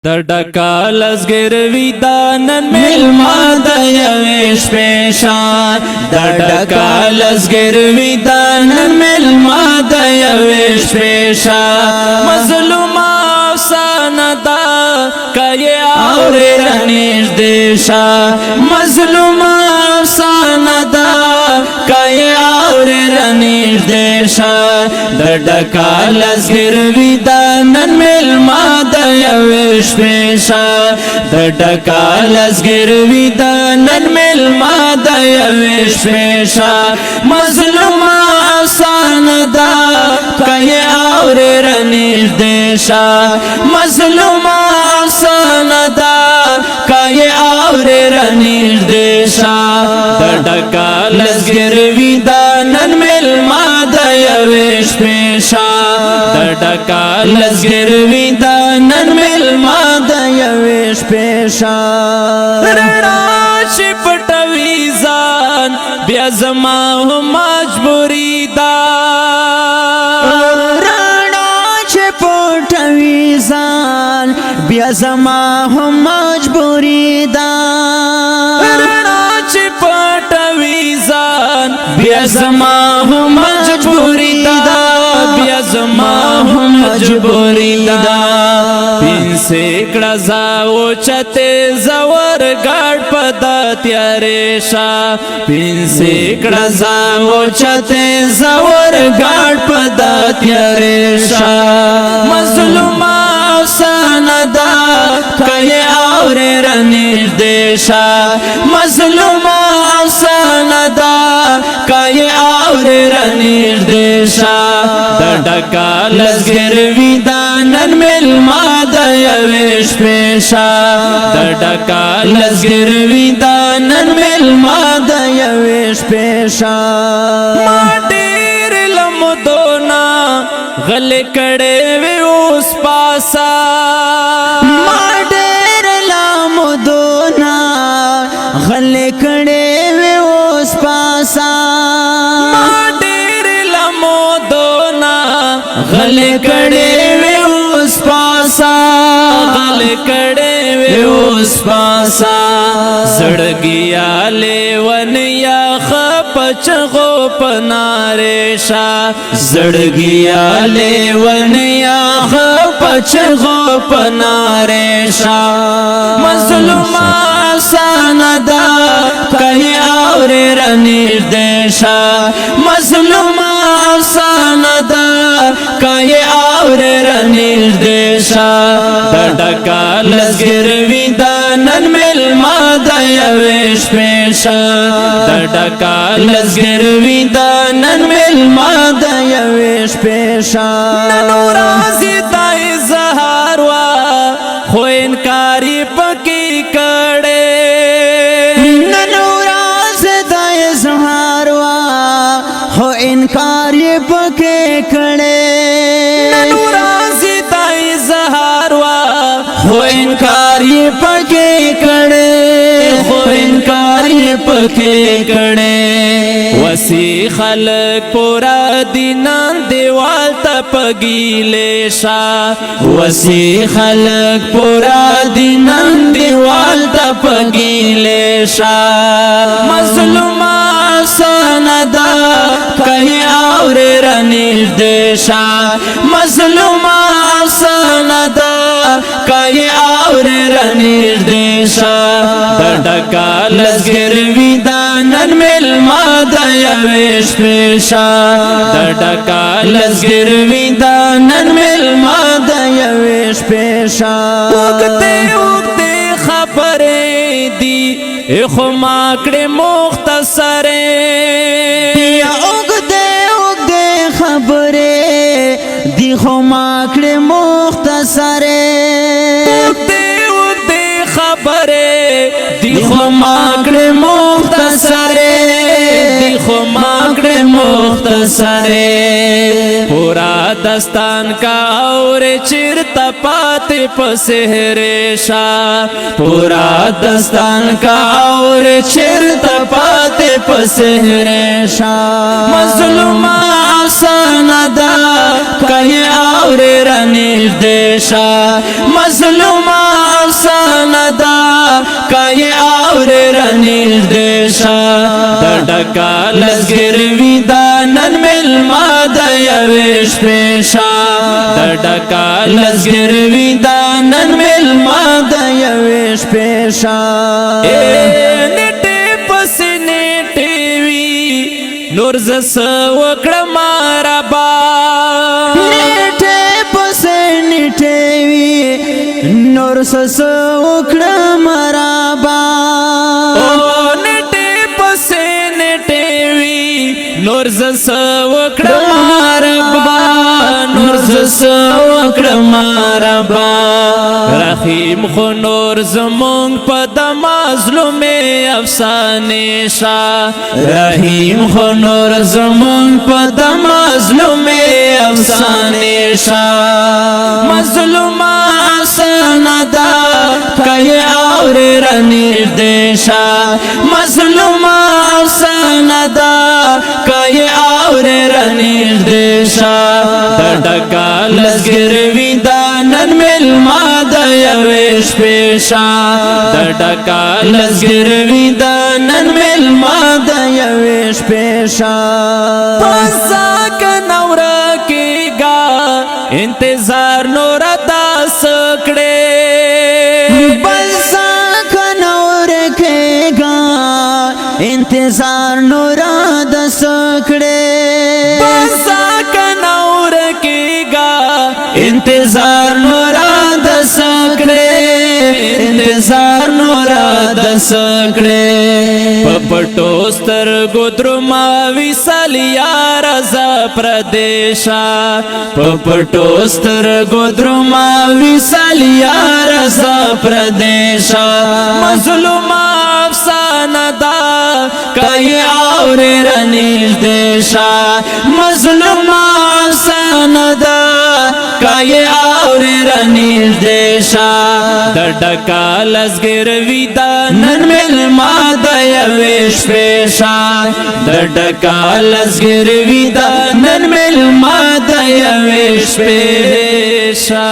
در ډکال ازګروي دانن ملما د یوش پېشان در ډکال ازګروي دانن ملما د یوش پېشان مظلوم افسانه دا کای اور رنیش دیشا مظلوم افسانه دا کای اور رنیش دیشا در ډکال ازګروي دانن ملما د یوش پیشا د ډکال ازګروي دانن ملما د یوش پیشا مظلوم افسانه دا کای اور رنیش دیشا مظلوم افسانه دا کای اور رنیش دیشا د ډکال ازګروي دانن ملما د یوش پیشا د ډکال ازګروي دانن ملما د یوش پیشا رڼا چې پټوي ځان بیا زما مجبوري دا رڼا چې پټوي ځان بیا زما مجبوري دا رڼا چې پټوي ځان بیا زما مجبوري دا بیا زما مجبوري دا پینسه کړه زاو چته زور ګړ پدا تیارې شا پینسه کړه زاو چته زور ګړ پدا تیارې شا مظلوم افسانه دا کای اور رنیش دیشا مظلوم افسانه دا کای اور رنیش دیشا د ډکال ازګروي دانن ملما د یوش پیشا د ډکال ازګروي دانن ملما د یوش پیشا ما ډېر لمدونا غل کړه وی اوس پاسا ما ډېر لمدونا غل کړه وی اوس پاسا ما ډېر لمدونا غل کړه وی اوس پاسا غل کړه وی اوس پاسا زړګیا لیون یا خپچ غو پناره شا زړګیا لیون یا خپچ غو پناره شا مظلوم افسانه دا کای اور رنیش دیشا مظلوم افسانه دا کای اور رنیش دیشا د ډکال ازګروي دانن ملما د یوش پیشا د ډکال ازګروي دانن ملما د یوش پیشا نن ورځ دای زهار وا خو انکاری پکې کړه نن ورځ دای زهار وا خو انکار یې پکې کړه نن ورځ دای زهار وا خو انکار یې پکې کړه خو انکار یې پکې کړه وسی خلق پورا دینان دیوال ته پګیلې شا وسی خلق پورا دینان دیوال ته پګیلې شا مظلوم افسانه دا کای اور رنیش دیشا مظلوم افسانه دا کای اور رنیش دیشا د ډکال ازګروي دانن ملما د یوش پیشا د ډکال ازګروي دانن ملما د یوش پیشا وګته وګته خبرې دی خو ما کړې مختصرې یا وګته وګته خبرې دی خو ما کړې مختصرې وګته وګته خبرې دی خو ما کړې مختصرې دی خو ما کړې مختصرې پورا دستان کا اور چرتا پاتې په سحر شا پورا دستان کا اور چرتا پاتې په سحر شا مظلوم افسانه دا کای اور رنیش دیشا مظلوم ډکا لزګر وی دا نن ملما د یوش پیشا ډکا لزګر وی دا نن ملما د یوش پیشا نیټه پس نیټه وی نور زس وکړه مارا با نیټه پس نیټه وی نور زس وکړه مارا با نیټه پس نیټه وی نور زس وکړه مارا با نور زس وکړه مارا با رحیم خو نور زمون په د مظلوم افسانه شا رحیم خو نور زمون په د مظلوم افسانه شا مظلوم افسانه دا کای اور رنیر دیشا مظلوم افسانه دا کای اور رنیر دیشا ډکا لزګر وی دا نن ملما د یوش پیشا ډکا لزګر وی دا نن ملما د یوش پیشا پسا کنور کیگا انتظار نور داس کړي پسا کنور کیگا انتظار نور داس کړي پسا کنور کیگا انتظار نور داس کړي انتظار نور داس کړي پپټو سترګو درما وصال یار ز پردیشا پپټو سترګو درما وصال یار ز پردیشا مظلوم افسانه دا کای اور رنیش دیشا مظلوم افسانه دا کای اور رنیش دیشا ډکا لزګر وی دا نن ملما د یوش پیشا ډکا لزګر وی دا نن ملما د یوش پیشا